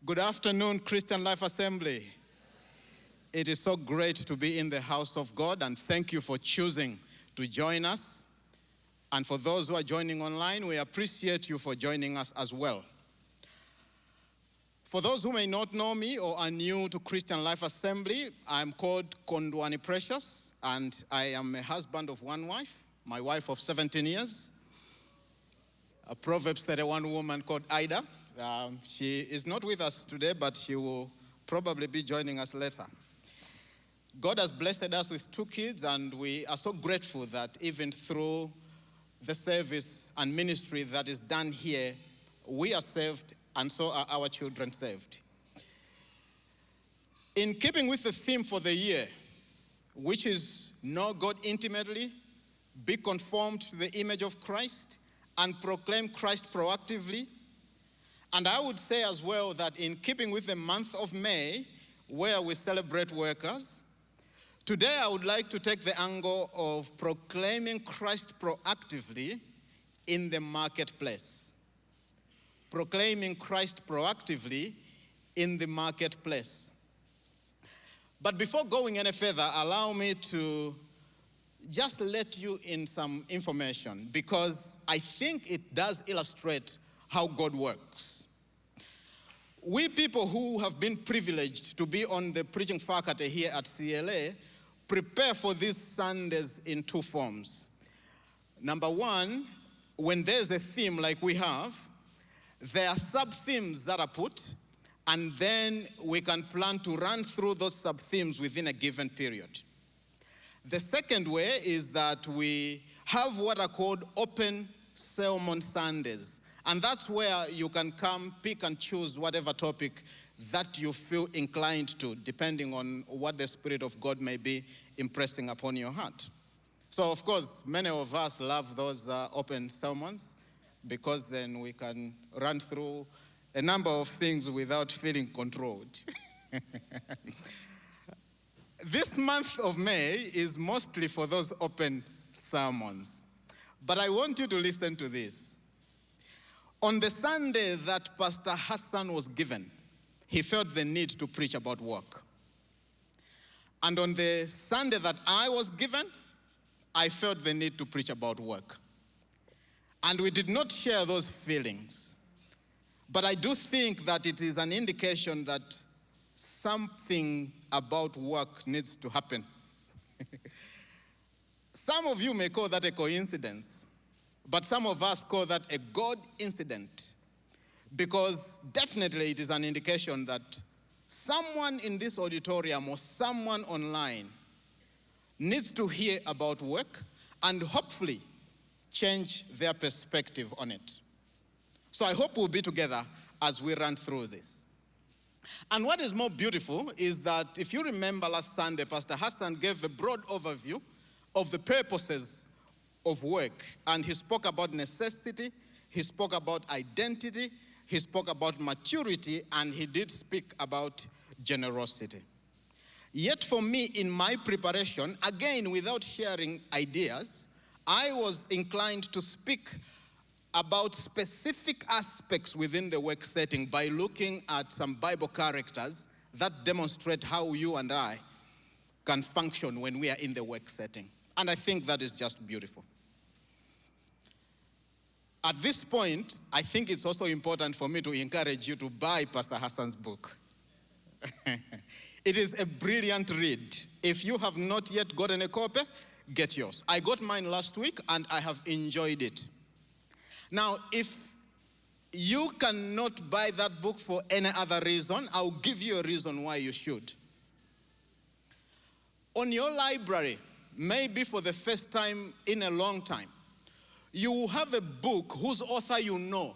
Good afternoon, Christian Life Assembly. It is so great to be in the house of God, and thank you for choosing to join us. And for those who are joining online, we appreciate you for joining us as well. For those who may not know me or are new to Christian Life Assembly, I'm called Kondwani Precious, and I am a husband of one wife, my wife of 17 years, a Proverbs 31 woman called Ida. She is not with us today, but she will probably be joining us later. God has blessed us with 2 kids, and we are so grateful that even through the service and ministry that is done here, we are saved, and so are our children saved. In keeping with the theme for the year, which is know God intimately, be conformed to the image of Christ, and proclaim Christ proactively. And I would say as well that in keeping with the month of May, where we celebrate workers, today I would like to take the angle of proclaiming Christ proactively in the marketplace. Proclaiming Christ proactively in the marketplace. But before going any further, allow me to just let you in some information, because I think it does illustrate how God works. We people who have been privileged to be on the preaching faculty here at CLA prepare for these Sundays in 2 forms. Number 1, when there's a theme like we have, there are sub-themes that are put, and then we can plan to run through those sub-themes within a given period. The second way is that we have what are called open sermon Sundays. And that's where you can come, pick and choose whatever topic that you feel inclined to, depending on what the Spirit of God may be impressing upon your heart. So, of course, many of us love those open sermons, because then we can run through a number of things without feeling controlled. This month of May is mostly for those open sermons. But I want you to listen to this. On the Sunday that Pastor Hassan was given, he felt the need to preach about work. And on the Sunday that I was given, I felt the need to preach about work. And we did not share those feelings. But I do think that it is an indication that something about work needs to happen. Some of you may call that a coincidence, but some of us call that a God incident, because definitely it is an indication that someone in this auditorium or someone online needs to hear about work and hopefully change their perspective on it. So I hope we'll be together as we run through this. And what is more beautiful is that if you remember last Sunday, Pastor Hassan gave a broad overview of the purposes of work. And he spoke about necessity, he spoke about identity, he spoke about maturity, and he did speak about generosity. Yet for me, in my preparation, again, without sharing ideas, I was inclined to speak about specific aspects within the work setting by looking at some Bible characters that demonstrate how you and I can function when we are in the work setting. And I think that is just beautiful. At this point, I think it's also important for me to encourage you to buy Pastor Hassan's book. It is a brilliant read. If you have not yet gotten a copy, get yours. I got mine last week and I have enjoyed it. Now, if you cannot buy that book for any other reason, I'll give you a reason why you should. On your library, maybe for the first time in a long time, you will have a book whose author you know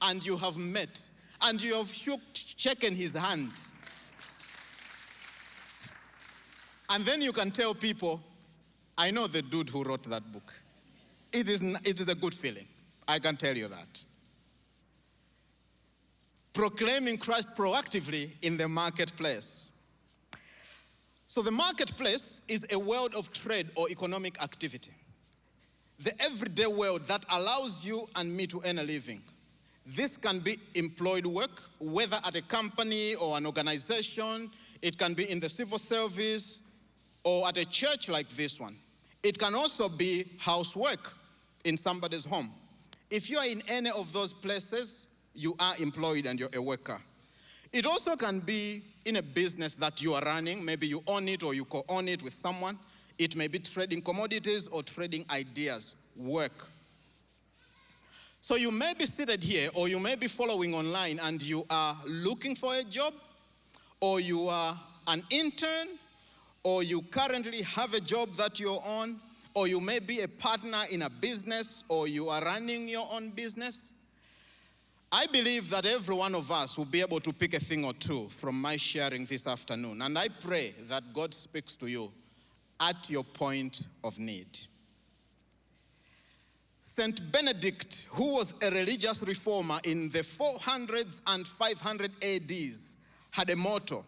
and you have met and you have shaken his hand. And then you can tell people, I know the dude who wrote that book. It is a good feeling. I can tell you that. Proclaiming Christ proactively in the marketplace. So the marketplace is a world of trade or economic activity. The everyday world that allows you and me to earn a living. This can be employed work, whether at a company or an organization. It can be in the civil service or at a church like this one. It can also be housework in somebody's home. If you are in any of those places, you are employed and you're a worker. It also can be in a business that you are running. Maybe you own it or you co-own it with someone. It may be trading commodities or trading ideas, work. So you may be seated here or you may be following online and you are looking for a job, or you are an intern, or you currently have a job that you're on, or you may be a partner in a business, or you are running your own business. I believe that every one of us will be able to pick a thing or two from my sharing this afternoon. And I pray that God speaks to you at your point of need. Saint Benedict, who was a religious reformer in the 400s and 500 ADs, had a motto,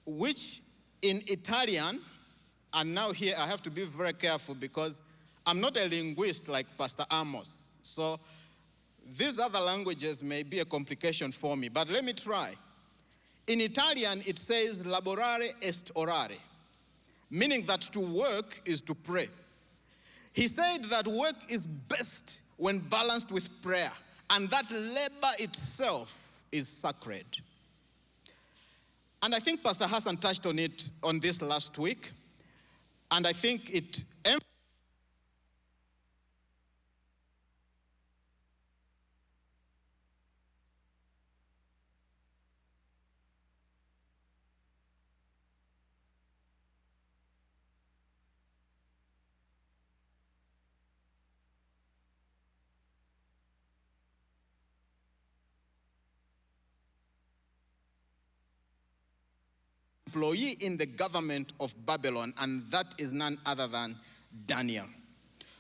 which in Italian, and now here I have to be very careful because I'm not a linguist like Pastor Amos. So these other languages may be a complication for me, but let me try. In Italian, it says laborare est orare, meaning that to work is to pray. He said that work is best when balanced with prayer, and that labor itself is sacred. And I think Pastor Hassan touched on it on this last week. And I think it employee in the government of Babylon, and that is none other than Daniel.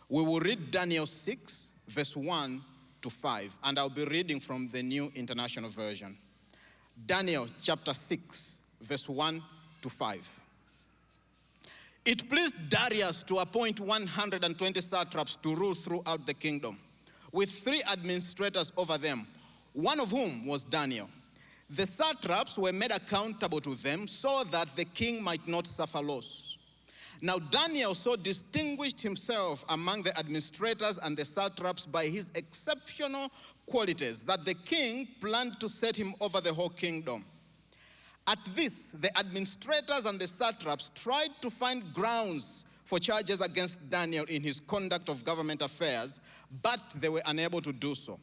We will read Daniel 6, verse 1 to 5, and I'll be reading from the New International Version. Daniel chapter 6, verse 1 to 5. It pleased Darius to appoint 120 satraps to rule throughout the kingdom, with 3 administrators over them, one of whom was Daniel. The satraps were made accountable to them so that the king might not suffer loss. Now Daniel so distinguished himself among the administrators and the satraps by his exceptional qualities that the king planned to set him over the whole kingdom. At this, the administrators and the satraps tried to find grounds for charges against Daniel in his conduct of government affairs, but they were unable to do so.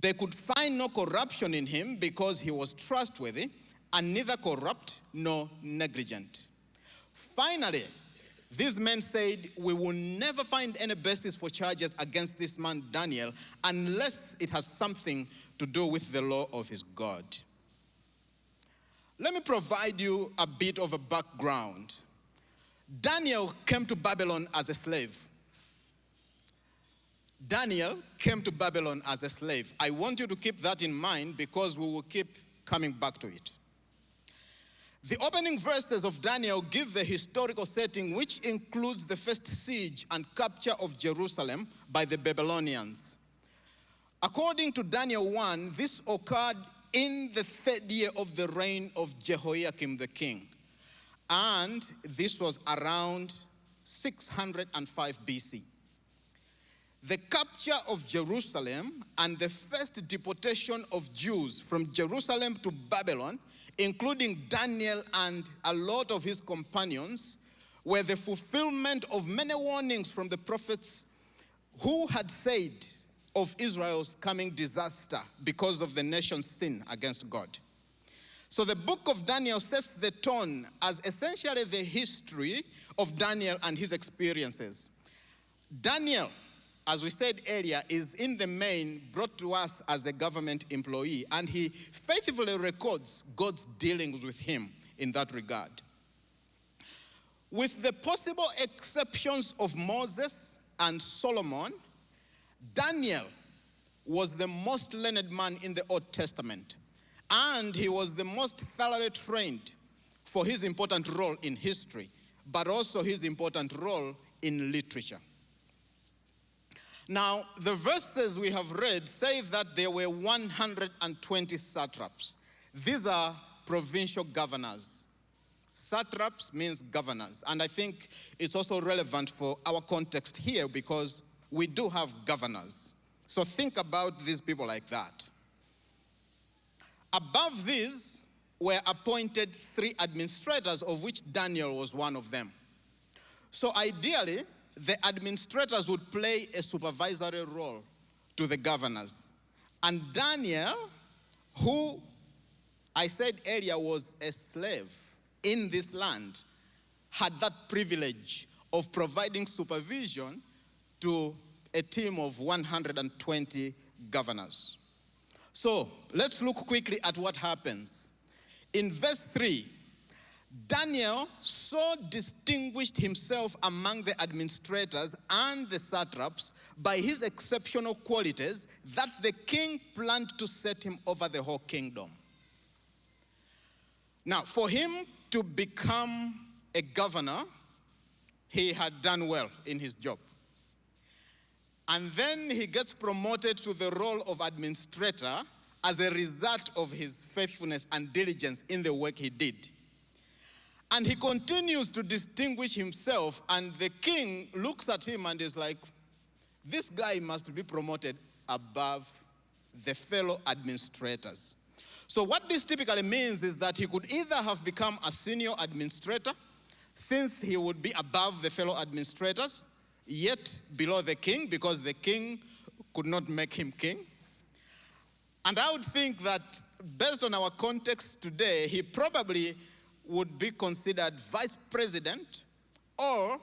They could find no corruption in him because he was trustworthy and neither corrupt nor negligent. Finally, these men said, "We will never find any basis for charges against this man Daniel unless it has something to do with the law of his God." Let me provide you a bit of a background. Daniel came to Babylon as a slave. Daniel came to Babylon as a slave. I want you to keep that in mind because we will keep coming back to it. The opening verses of Daniel give the historical setting, which includes the first siege and capture of Jerusalem by the Babylonians. According to Daniel 1, this occurred in the 3rd year of the reign of Jehoiakim the king. And this was around 605 BC. The capture of Jerusalem and the first deportation of Jews from Jerusalem to Babylon, including Daniel and a lot of his companions, were the fulfillment of many warnings from the prophets who had said of Israel's coming disaster because of the nation's sin against God. So the book of Daniel sets the tone as essentially the history of Daniel and his experiences. Daniel, as we said earlier, is in the main brought to us as a government employee, and he faithfully records God's dealings with him in that regard. With the possible exceptions of Moses and Solomon, Daniel was the most learned man in the Old Testament, and he was the most thoroughly trained for his important role in history, but also his important role in literature. Now, the verses we have read say that there were 120 satraps. These are provincial governors. Satraps means governors. And I think it's also relevant for our context here because we do have governors. So think about these people like that. Above these were appointed 3 administrators, of which Daniel was one of them. So ideally, the administrators would play a supervisory role to the governors. And Daniel, who I said earlier was a slave in this land, had that privilege of providing supervision to a team of 120 governors. So let's look quickly at what happens. In verse 3, Daniel so distinguished himself among the administrators and the satraps by his exceptional qualities that the king planned to set him over the whole kingdom. Now, for him to become a governor, he had done well in his job. And then he gets promoted to the role of administrator as a result of his faithfulness and diligence in the work he did. And he continues to distinguish himself, and the king looks at him and is like, this guy must be promoted above the fellow administrators. So what this typically means is that he could either have become a senior administrator, since he would be above the fellow administrators, yet below the king, because the king could not make him king. And I would think that based on our context today, he probably would be considered vice president or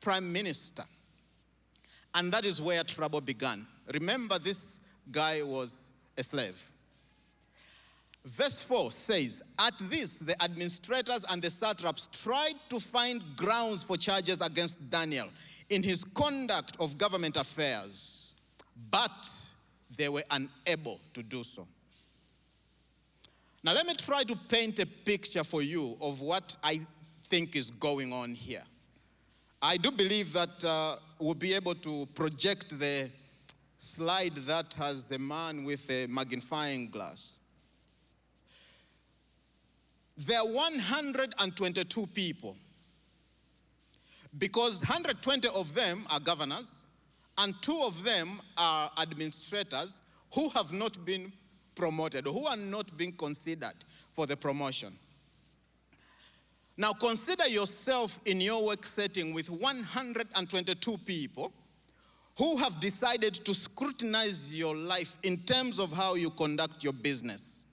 prime minister. And that is where trouble began. Remember, this guy was a slave. Verse 4 says, at this, the administrators and the satraps tried to find grounds for charges against Daniel in his conduct of government affairs, but they were unable to do so. Now, let me try to paint a picture for you of what I think is going on here. I do believe that we'll be able to project the slide that has a man with a magnifying glass. There are 122 people, because 120 of them are governors and 2 of them are administrators who have not been promoted, who are not being considered for the promotion. Now consider yourself in your work setting with 122 people who have decided to scrutinize your life in terms of how you conduct your business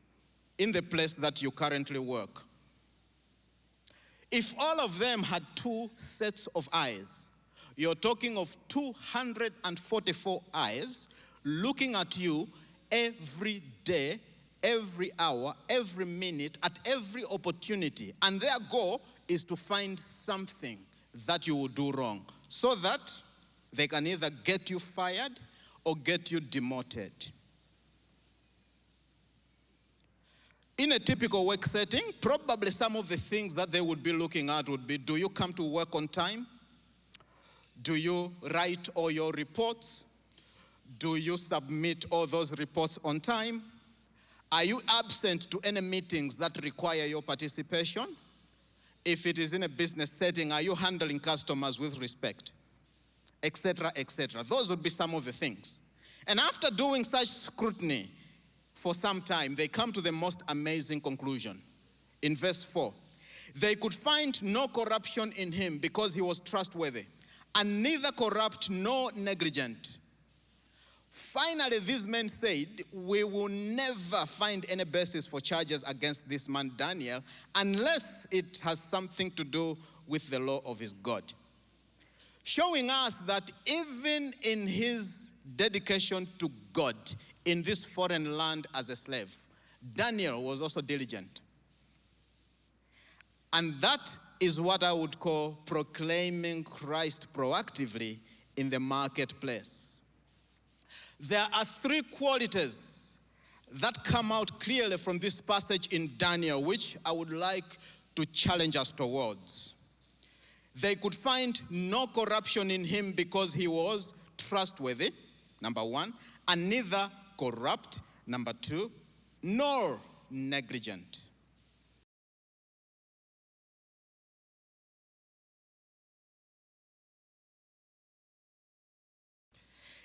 in the place that you currently work. If all of them had 2 sets of eyes, you're talking of 244 eyes looking at you every day, every hour, every minute, at every opportunity. And their goal is to find something that you will do wrong so that they can either get you fired or get you demoted. In a typical work setting, probably some of the things that they would be looking at would be, do you come to work on time? Do you write all your reports? Do you submit all those reports on time? Are you absent to any meetings that require your participation? If it is in a business setting, are you handling customers with respect? Etc., etc. Those would be some of the things. And after doing such scrutiny for some time, they come to the most amazing conclusion. In verse 4, they could find no corruption in him because he was trustworthy, and neither corrupt nor negligent. Finally, these men said, we will never find any basis for charges against this man Daniel unless it has something to do with the law of his God. Showing us that even in his dedication to God in this foreign land as a slave, Daniel was also diligent. And that is what I would call proclaiming Christ proactively in the marketplace. There are 3 qualities that come out clearly from this passage in Daniel, which I would like to challenge us towards. They could find no corruption in him because he was trustworthy. number one, and neither corrupt, number two, nor negligent.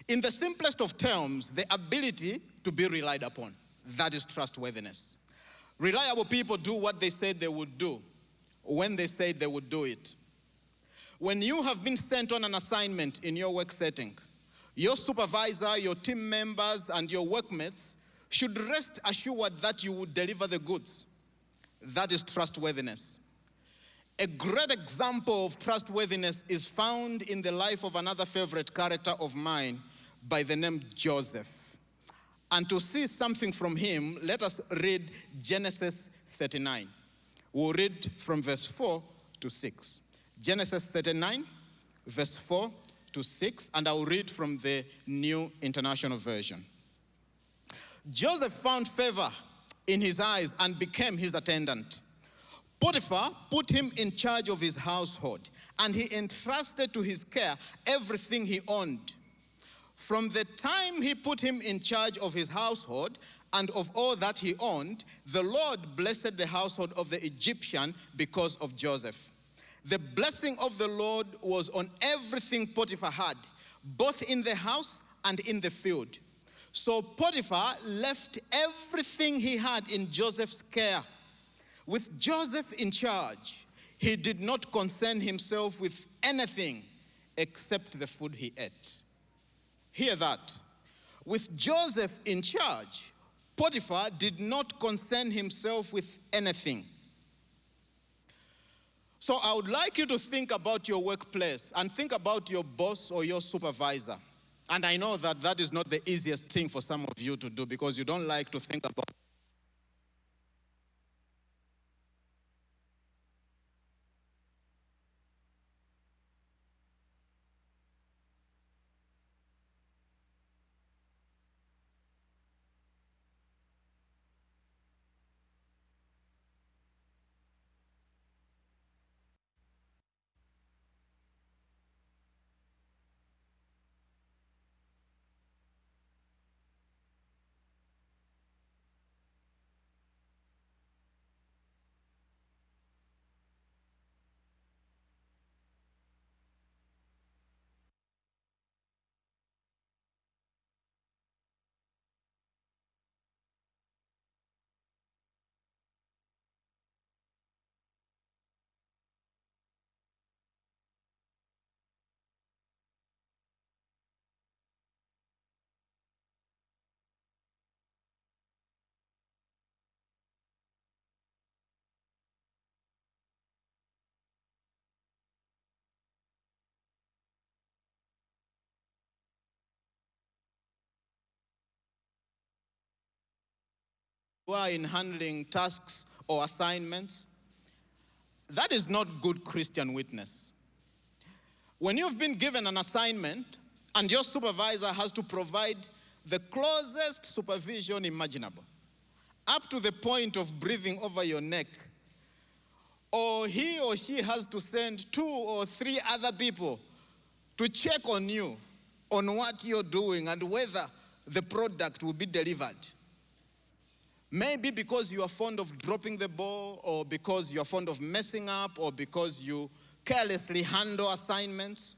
In the simplest of terms, the ability to be relied upon. That is trustworthiness. Reliable people do what they said they would do when they said they would do it. When you have been sent on an assignment in your work setting, your supervisor, your team members, and your workmates should rest assured that you would deliver the goods. That is trustworthiness. A great example of trustworthiness is found in the life of another favorite character of mine by the name Joseph. And to see something from him, let us read Genesis 39. We'll read from verse 4 to 6. Genesis 39, verse 4 to 6, and I will read from the New International Version. Joseph found favor in his eyes and became his attendant. Potiphar put him in charge of his household, and he entrusted to his care everything he owned. From the time he put him in charge of his household and of all that he owned, the Lord blessed the household of the Egyptian because of Joseph. The blessing of the Lord was on everything Potiphar had, both in the house and in the field. So Potiphar left everything he had in Joseph's care. With Joseph in charge, he did not concern himself with anything except the food he ate. Hear that. With Joseph in charge, Potiphar did not concern himself with anything. So I would like you to think about your workplace and think about your boss or your supervisor. And I know that that is not the easiest thing for some of you to do because you don't like to think about who are in handling tasks or assignments. That is not good Christian witness. When you've been given an assignment and your supervisor has to provide the closest supervision imaginable, up to the point of breathing over your neck, or he or she has to send 2 or 3 other people to check on you, on what you're doing and whether the product will be delivered. Maybe because you are fond of dropping the ball, or because you are fond of messing up, or because you carelessly handle assignments.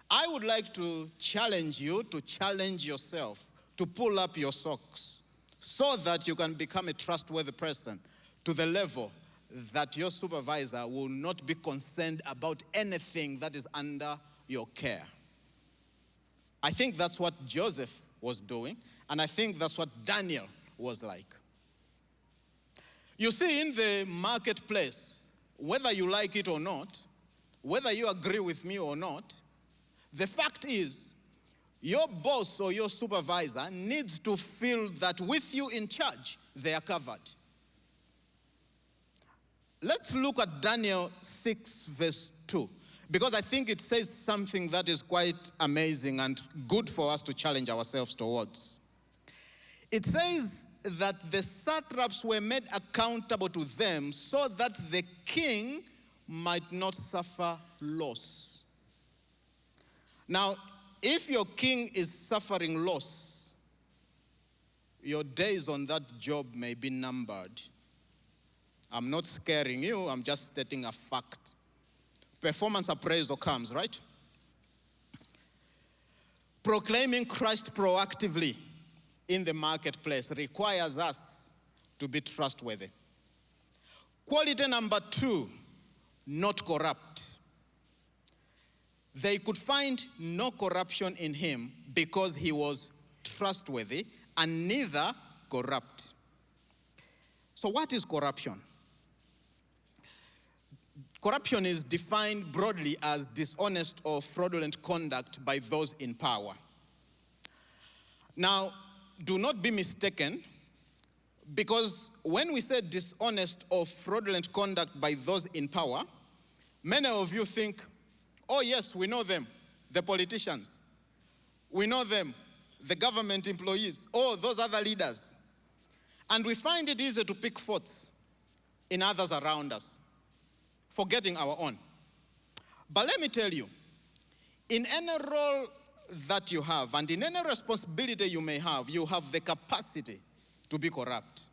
I would like to challenge you to challenge yourself, to pull up your socks, so that you can become a trustworthy person to the level that your supervisor will not be concerned about anything that is under your care. I think that's what Joseph was doing, and I think that's what Daniel was like. You see, in the marketplace, whether you like it or not, whether you agree with me or not, the fact is, your boss or your supervisor needs to feel that with you in charge, they are covered. Let's look at Daniel 6, verse 2, because I think it says something that is quite amazing and good for us to challenge ourselves towards. It says that the satraps were made accountable to them so that the king might not suffer loss. Now, if your king is suffering loss, your days on that job may be numbered. I'm not scaring you, I'm just stating a fact. Performance appraisal comes, right? Proclaiming Christ proactively in the marketplace requires us to be trustworthy. Quality number 2, not corrupt. They could find no corruption in him because he was trustworthy and neither corrupt. So what is corruption? Corruption is defined broadly as dishonest or fraudulent conduct by those in power. Now, do not be mistaken, because when we say dishonest or fraudulent conduct by those in power, many of you think, oh yes, we know them, the politicians. We know them, the government employees, oh, those other leaders. And we find it easy to pick faults in others around us, forgetting our own. But let me tell you, in any role that you have and in any responsibility you may have, you have the capacity to be corrupt.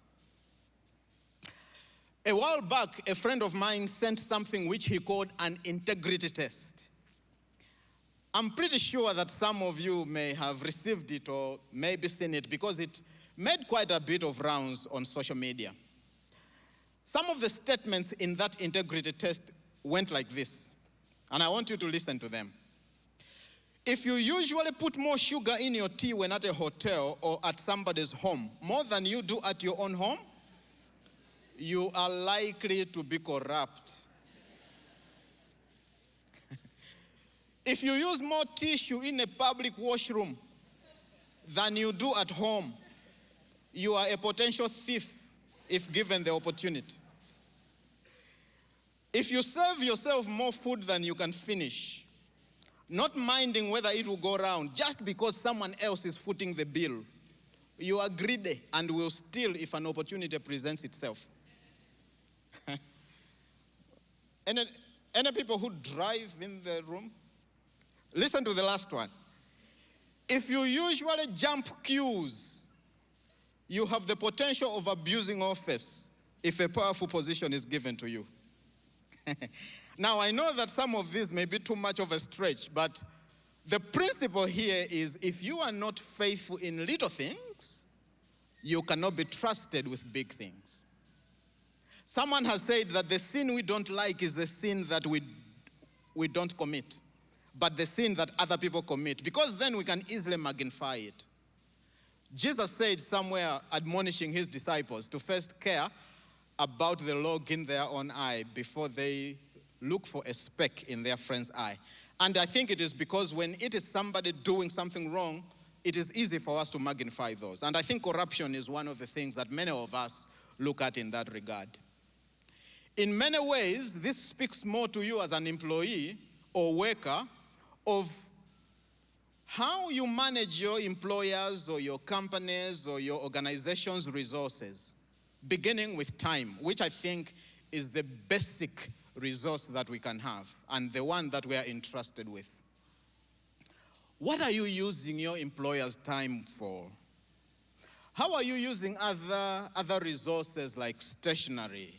A while back, a friend of mine sent something which he called an integrity test. I'm pretty sure that some of you may have received it or maybe seen it because it made quite a bit of rounds on social media. Some of the statements in that integrity test went like this, and I want you to listen to them. If you usually put more sugar in your tea when at a hotel or at somebody's home, more than you do at your own home, you are likely to be corrupt. If you use more tissue in a public washroom than you do at home, you are a potential thief if given the opportunity. If you serve yourself more food than you can finish, not minding whether it will go round just because someone else is footing the bill, you are greedy and will steal if an opportunity presents itself. Any people who drive in the room? Listen to the last one. If you usually jump queues, you have the potential of abusing office if a powerful position is given to you. Now, I know that some of these may be too much of a stretch, but the principle here is if you are not faithful in little things, you cannot be trusted with big things. Someone has said that the sin we don't like is the sin that we don't commit, but the sin that other people commit, because then we can easily magnify it. Jesus said somewhere, admonishing his disciples to first care about the log in their own eye before they look for a speck in their friend's eye. And I think it is because when it is somebody doing something wrong, it is easy for us to magnify those. And I think corruption is one of the things that many of us look at in that regard. In many ways, this speaks more to you as an employee or worker of how you manage your employers or your companies or your organization's resources, beginning with time, which I think is the basic resource that we can have and the one that we are entrusted with. What are you using your employer's time for? How are you using other resources like stationery,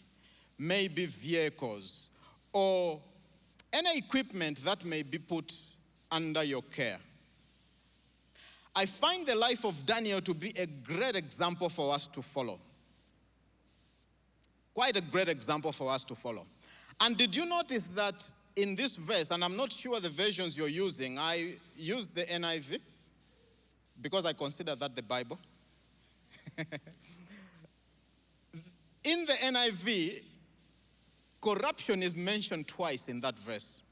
maybe vehicles, or any equipment that may be put under your care? I find the life of Daniel to be a great example for us to follow. Quite a great example for us to follow. And did you notice that in this verse, and I'm not sure the versions you're using, I used the NIV because I consider that the Bible. In the NIV, corruption is mentioned twice in that verse.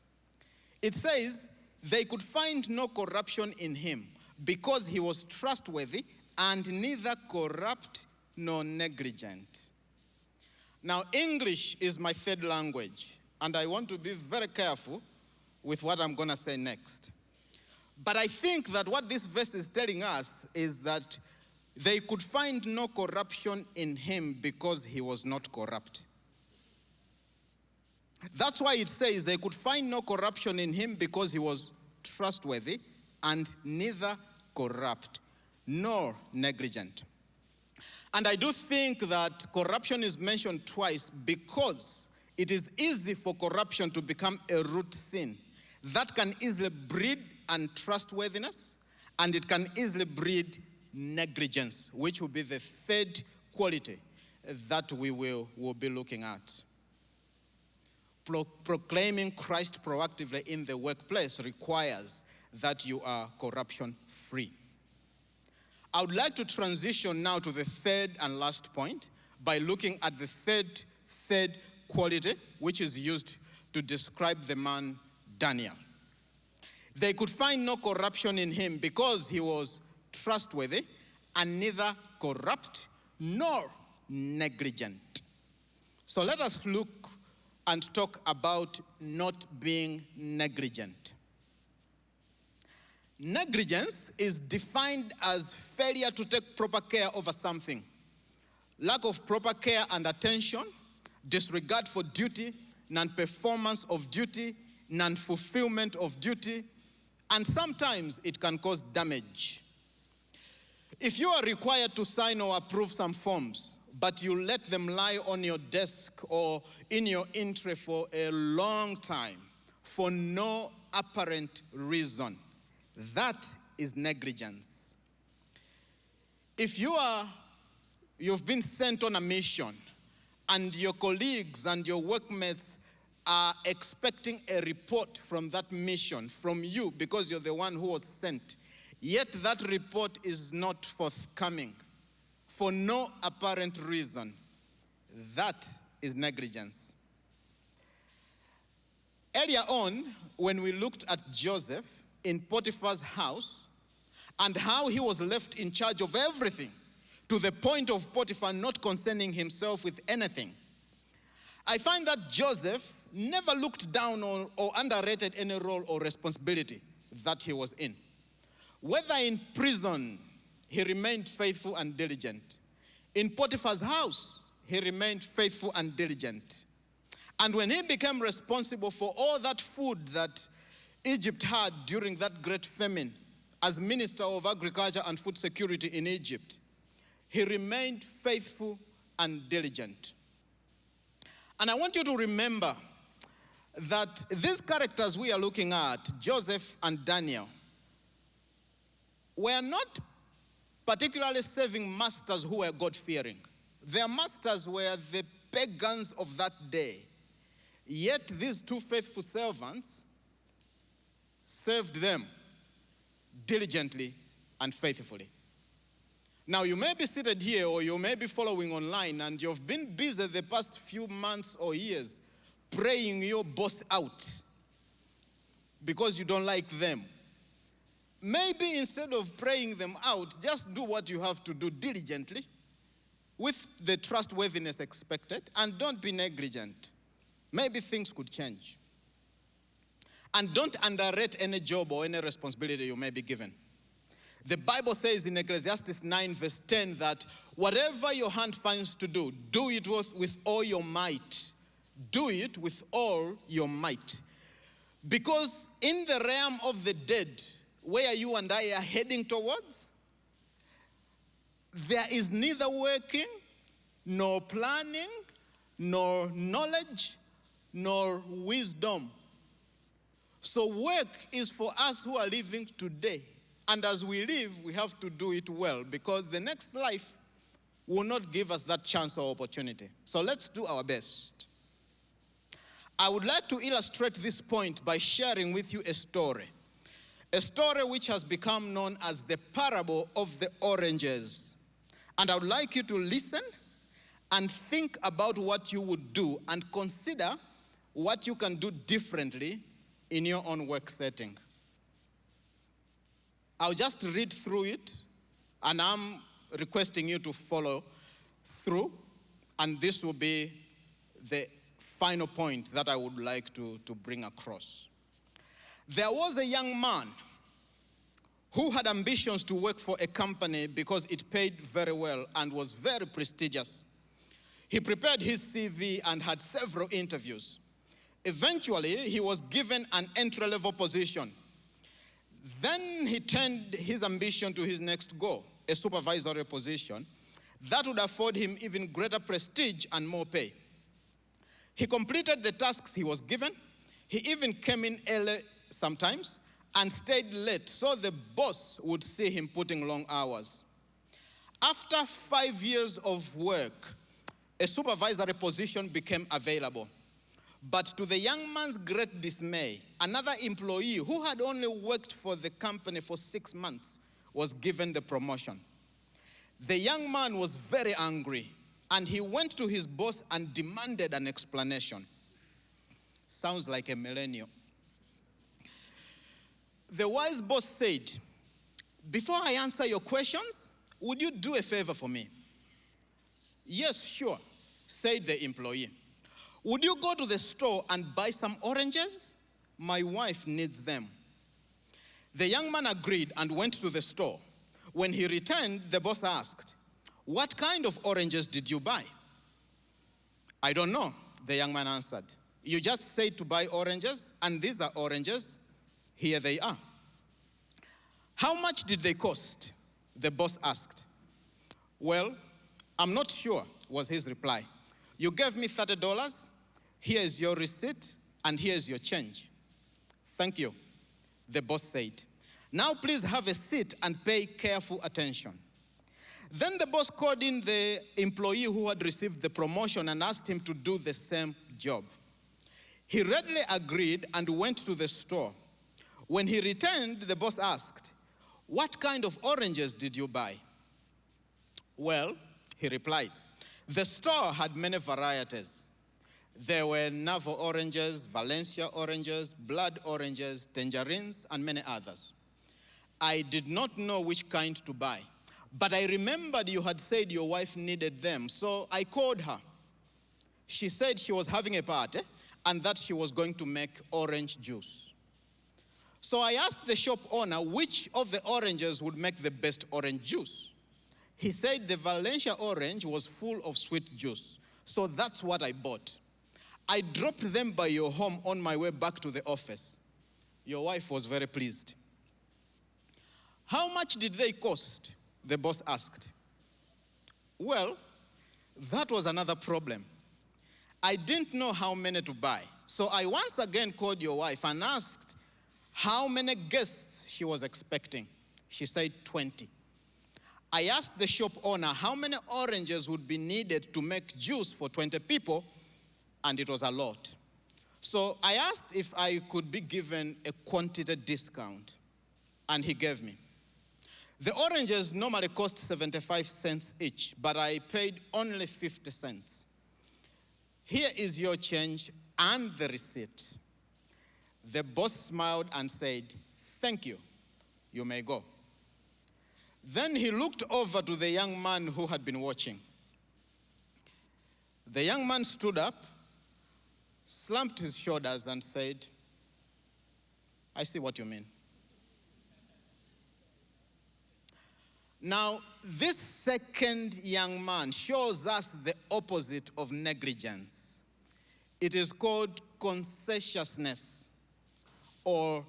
It says, they could find no corruption in him because he was trustworthy and neither corrupt nor negligent. Now, English is my third language, and I want to be very careful with what I'm going to say next. But I think that what this verse is telling us is that they could find no corruption in him because he was not corrupt. That's why it says they could find no corruption in him because he was trustworthy and neither corrupt nor negligent. And I do think that corruption is mentioned twice because it is easy for corruption to become a root sin that can easily breed untrustworthiness, and it can easily breed negligence, which will be the third quality that we will be looking at. Proclaiming Christ proactively in the workplace requires that you are corruption-free. I would like to transition now to the third and last point by looking at the third quality, which is used to describe the man Daniel. They could find no corruption in him because he was trustworthy and neither corrupt nor negligent. So let us look and talk about not being negligent. Negligence is defined as failure to take proper care over something. Lack of proper care and attention, disregard for duty, non-performance of duty, non-fulfillment of duty, and sometimes it can cause damage. If you are required to sign or approve some forms, but you let them lie on your desk or in your entry for a long time for no apparent reason, that is negligence. If you've been sent on a mission and your colleagues and your workmates are expecting a report from that mission from you because you're the one who was sent, yet that report is not forthcoming for no apparent reason, that is negligence. Earlier on, when we looked at Joseph in Potiphar's house and how he was left in charge of everything to the point of Potiphar not concerning himself with anything, I find that Joseph never looked down on or underrated any role or responsibility that he was in. Whether in prison, he remained faithful and diligent. In Potiphar's house, he remained faithful and diligent. And when he became responsible for all that food that Egypt had during that great famine, as Minister of Agriculture and Food Security in Egypt, he remained faithful and diligent. And I want you to remember that these characters we are looking at, Joseph and Daniel, were not particularly serving masters who were God-fearing. Their masters were the pagans of that day. Yet these two faithful servants served them diligently and faithfully. Now, you may be seated here or you may be following online and you've been busy the past few months or years praying your boss out because you don't like them. Maybe instead of praying them out, just do what you have to do diligently with the trustworthiness expected and don't be negligent. Maybe things could change. And don't underrate any job or any responsibility you may be given. The Bible says in Ecclesiastes 9 verse 10 that whatever your hand finds to do, do it with all your might. Do it with all your might. Because in the realm of the dead, where you and I are heading towards, there is neither working, nor planning, nor knowledge, nor wisdom. So work is for us who are living today. And as we live, we have to do it well because the next life will not give us that chance or opportunity. So let's do our best. I would like to illustrate this point by sharing with you a story which has become known as the parable of the oranges. And I would like you to listen and think about what you would do and consider what you can do differently in your own work setting. I'll just read through it, and I'm requesting you to follow through, and this will be the final point that I would like to bring across. There was a young man who had ambitions to work for a company because it paid very well and was very prestigious. He prepared his CV and had several interviews. Eventually, he was given an entry-level position. Then Then he turned his ambition to his next goal, a supervisory position that would afford him even greater prestige and more pay. He completed the tasks he was given. He even came in early sometimes and stayed late so the boss would see him putting long hours. After 5 years of work, a supervisory position became available. But to the young man's great dismay, another employee who had only worked for the company for 6 months was given the promotion. The young man was very angry, and he went to his boss and demanded an explanation. Sounds like a millennial. The wise boss said, "Before I answer your questions, would you do a favor for me?" "Yes, sure," said the employee. "Would you go to the store and buy some oranges? My wife needs them." The young man agreed and went to the store. When he returned, the boss asked, "What kind of oranges did you buy?" "I don't know," the young man answered. "You just said to buy oranges, and these are oranges. Here they are." "How much did they cost?" the boss asked. "Well, I'm not sure," was his reply. "You gave me $30. Here is your receipt, and here is your change." "Thank you," the boss said. "Now please have a seat and pay careful attention." Then the boss called in the employee who had received the promotion and asked him to do the same job. He readily agreed and went to the store. When he returned, the boss asked, "What kind of oranges did you buy?" "Well," he replied, "the store had many varieties. There were navel oranges, Valencia oranges, blood oranges, tangerines, and many others. I did not know which kind to buy, but I remembered you had said your wife needed them, so I called her. She said she was having a party and that she was going to make orange juice. So I asked the shop owner which of the oranges would make the best orange juice. He said the Valencia orange was full of sweet juice, so that's what I bought. I dropped them by your home on my way back to the office. Your wife was very pleased." "How much did they cost?" the boss asked. "Well, that was another problem. I didn't know how many to buy, so I once again called your wife and asked how many guests she was expecting. She said 20. I asked the shop owner how many oranges would be needed to make juice for 20 people, and it was a lot. So I asked if I could be given a quantity discount, and he gave me. The oranges normally cost 75 cents each, but I paid only 50 cents. Here is your change and the receipt." The boss smiled and said, "Thank you. You may go." Then he looked over to the young man who had been watching. The young man stood up, slumped his shoulders, and said, "I see what you mean." Now, this second young man shows us the opposite of negligence. It is called conscientiousness or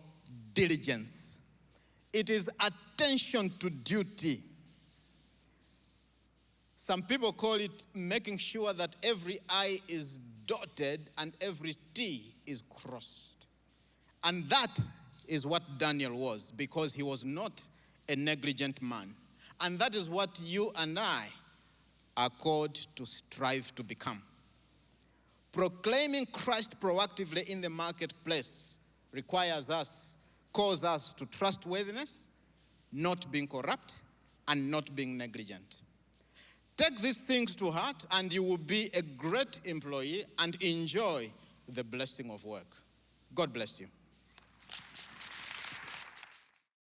diligence. It is attention to duty. Some people call it making sure that every I is dotted and every T is crossed. And that is what Daniel was, because he was not a negligent man. And that is what you and I are called to strive to become. Proclaiming Christ proactively in the marketplace calls us to trustworthiness, not being corrupt, and not being negligent. Take these things to heart, and you will be a great employee and enjoy the blessing of work. God bless you.